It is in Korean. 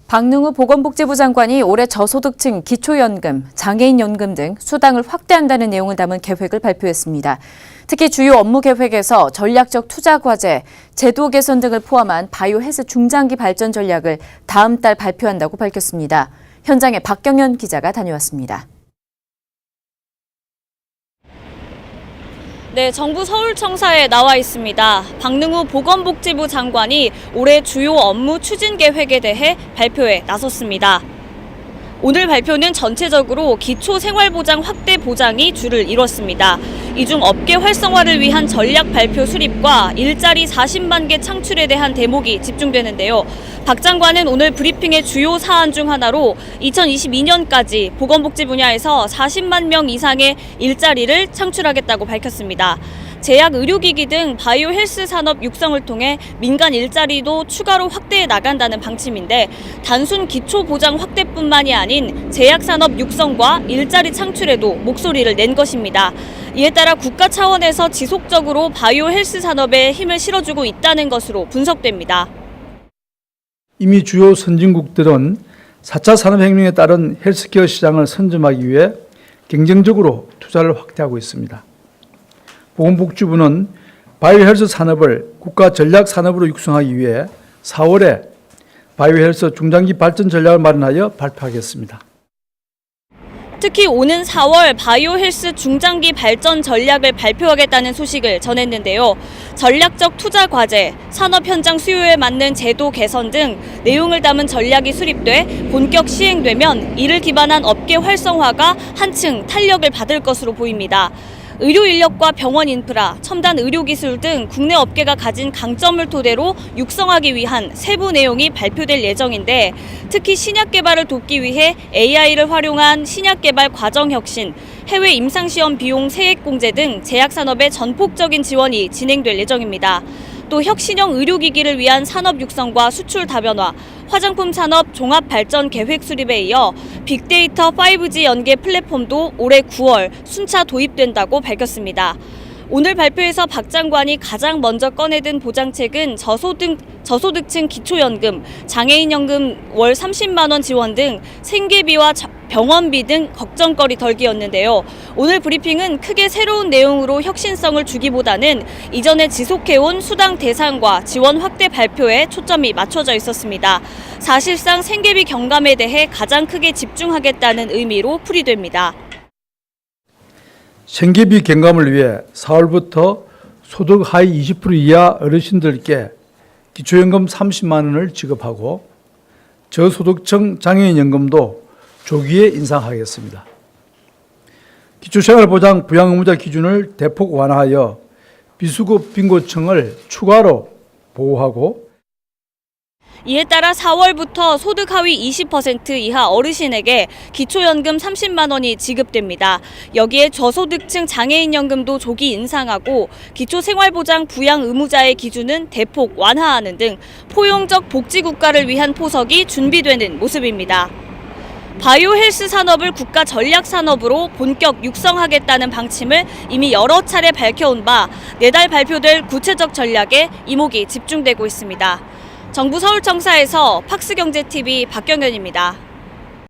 박능후 보건복지부 장관이 올해 저소득층 기초연금, 장애인연금 등 수당을 확대한다는 내용을 담은 계획을 발표했습니다. 특히 주요 업무 계획에서 전략적 투자 과제, 제도 개선 등을 포함한 바이오 헬스 중장기 발전 전략을 다음 달 발표한다고 밝혔습니다. 현장에 박경현 기자가 다녀왔습니다. 네, 정부 서울청사에 나와 있습니다. 박능후 보건복지부 장관이 올해 주요 업무 추진 계획에 대해 발표에 나섰습니다. 오늘 발표는 전체적으로 기초생활보장 확대 보장이 주를 이뤘습니다. 이 중 업계 활성화를 위한 전략 발표 수립과 일자리 40만 개 창출에 대한 대목이 집중되는데요. 박 장관은 오늘 브리핑의 주요 사안 중 하나로 2022년까지 보건복지 분야에서 40만 명 이상의 일자리를 창출하겠다고 밝혔습니다. 제약, 의료기기 등 바이오 헬스 산업 육성을 통해 민간 일자리도 추가로 확대해 나간다는 방침인데 단순 기초보장 확대뿐만이 아닌 제약산업 육성과 일자리 창출에도 목소리를 낸 것입니다. 이에 따라 국가 차원에서 지속적으로 바이오 헬스 산업에 힘을 실어주고 있다는 것으로 분석됩니다. 이미 주요 선진국들은 4차 산업혁명에 따른 헬스케어 시장을 선점하기 위해 경쟁적으로 투자를 확대하고 있습니다. 보건복지부는 바이오 헬스 산업을 국가 전략 산업으로 육성하기 위해 4월에 바이오 헬스 중장기 발전 전략을 마련하여 발표하겠습니다. 특히 오는 4월 바이오 헬스 중장기 발전 전략을 발표하겠다는 소식을 전했는데요. 전략적 투자 과제, 산업 현장 수요에 맞는 제도 개선 등 내용을 담은 전략이 수립돼 본격 시행되면 이를 기반한 업계 활성화가 한층 탄력을 받을 것으로 보입니다. 의료 인력과 병원 인프라, 첨단 의료기술 등 국내 업계가 가진 강점을 토대로 육성하기 위한 세부 내용이 발표될 예정인데 특히 신약 개발을 돕기 위해 AI를 활용한 신약 개발 과정 혁신, 해외 임상시험 비용 세액 공제 등 제약산업의 전폭적인 지원이 진행될 예정입니다. 또 혁신형 의료기기를 위한 산업 육성과 수출 다변화, 화장품 산업 종합 발전 계획 수립에 이어 빅데이터 5G 연계 플랫폼도 올해 9월 순차 도입된다고 밝혔습니다. 오늘 발표에서 박 장관이 가장 먼저 꺼내든 보장책은 저소득층 기초연금, 장애인연금 월 30만 원 지원 등 생계비와 병원비 등 걱정거리 덜기였는데요. 오늘 브리핑은 크게 새로운 내용으로 혁신성을 주기보다는 이전에 지속해온 수당 대상과 지원 확대 발표에 초점이 맞춰져 있었습니다. 사실상 생계비 경감에 대해 가장 크게 집중하겠다는 의미로 풀이됩니다. 생계비 경감을 위해 4월부터 소득 하위 20% 이하 어르신들께 기초연금 30만 원을 지급하고 저소득층 장애인연금도 조기에 인상하겠습니다. 기초생활보장 부양의무자 기준을 대폭 완화하여 비수급 빈곤층을 추가로 보호하고 이에 따라 4월부터 소득 하위 20% 이하 어르신에게 기초연금 30만 원이 지급됩니다. 여기에 저소득층 장애인연금도 조기 인상하고 기초생활보장 부양의무자의 기준은 대폭 완화하는 등 포용적 복지국가를 위한 포석이 준비되는 모습입니다. 바이오 헬스 산업을 국가 전략 산업으로 본격 육성하겠다는 방침을 이미 여러 차례 밝혀온 바 내달 발표될 구체적 전략에 이목이 집중되고 있습니다. 정부 서울청사에서 팍스경제TV 박경현입니다.